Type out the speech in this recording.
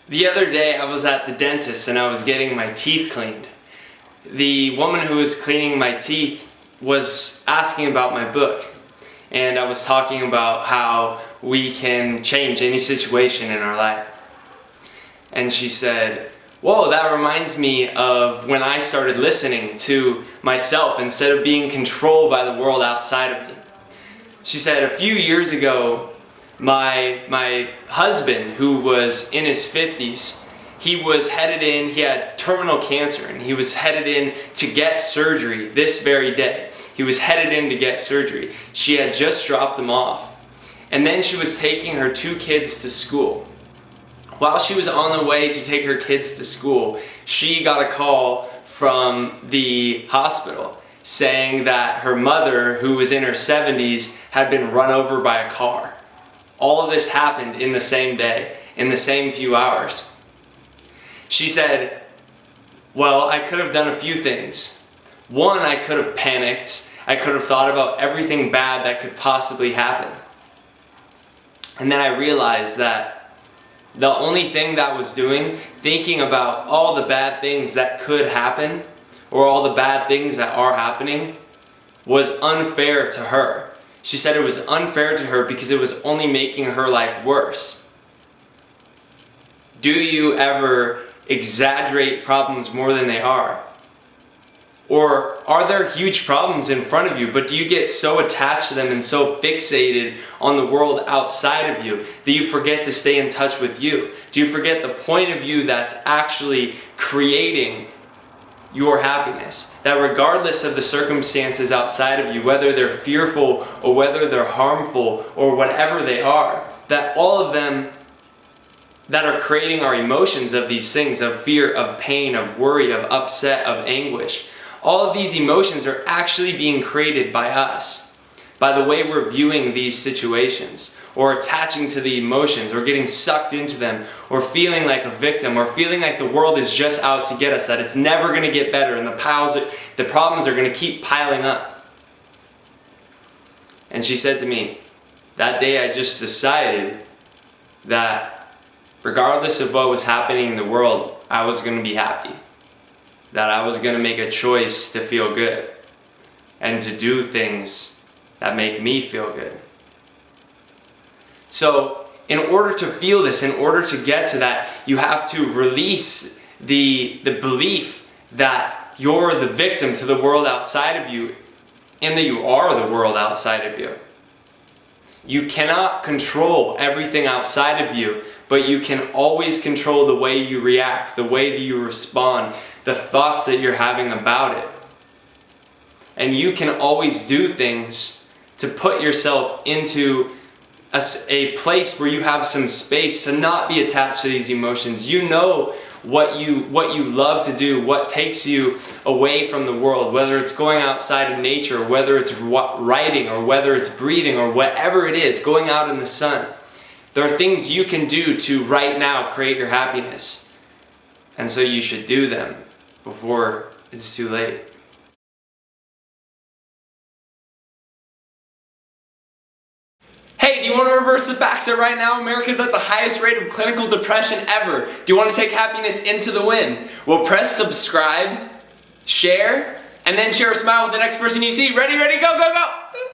The other day I was at the dentist and I was getting my teeth cleaned. The woman who was cleaning my teeth was asking about my book, and I was talking about how we can change any situation in our life. And she said, "Whoa, that reminds me of when I started listening to myself instead of being controlled by the world outside of me." She said, "A few years ago, my husband, who was in his 50s, he had terminal cancer, and he was headed in to get surgery this very day. He was headed in to get surgery. She had just dropped him off. And then she was taking her 2 kids to school. While she was on the way to take her kids to school, she got a call from the hospital saying that her mother, who was in her 70s, had been run over by a car. All of this happened in the same day, in the same few hours. She said, "Well, I could have done a few things. One, I could have panicked. I could have thought about everything bad that could possibly happen. And then I realized that the only thing that was doing, thinking about all the bad things that could happen, or all the bad things that are happening, was unfair to her." She said it was unfair to her because it was only making her life worse. Do you ever exaggerate problems more than they are? Or are there huge problems in front of you, but do you get so attached to them and so fixated on the world outside of you that you forget to stay in touch with you? Do you forget the point of view that's actually creating your happiness? That regardless of the circumstances outside of you, whether they're fearful or whether they're harmful or whatever they are, that all of them that are creating our emotions of these things, of fear, of pain, of worry, of upset, of anguish, all of these emotions are actually being created by us, by the way we're viewing these situations, or attaching to the emotions, or getting sucked into them, or feeling like a victim, or feeling like the world is just out to get us, that it's never going to get better, and the problems are going to keep piling up. And she said to me, that day I just decided that regardless of what was happening in the world, I was going to be happy. That I was going to make a choice to feel good, and to do things that make me feel good. So, in order to feel this, in order to get to that, you have to release the belief that you're the victim to the world outside of you, and that you are the world outside of you. You cannot control everything outside of you, but you can always control the way you react, the way that you respond, the thoughts that you're having about it. And you can always do things to put yourself into a place where you have some space to not be attached to these emotions. You know what you love to do, what takes you away from the world, whether it's going outside of nature, or whether it's writing, or whether it's breathing, or whatever it is, going out in the sun. There are things you can do to right now create your happiness. And so you should do them before it's too late. Hey, do you want to reverse the facts that right now America's at the highest rate of clinical depression ever? Do you want to take happiness into the win? Well, press subscribe, share, and then share a smile with the next person you see. Ready, go, go, go!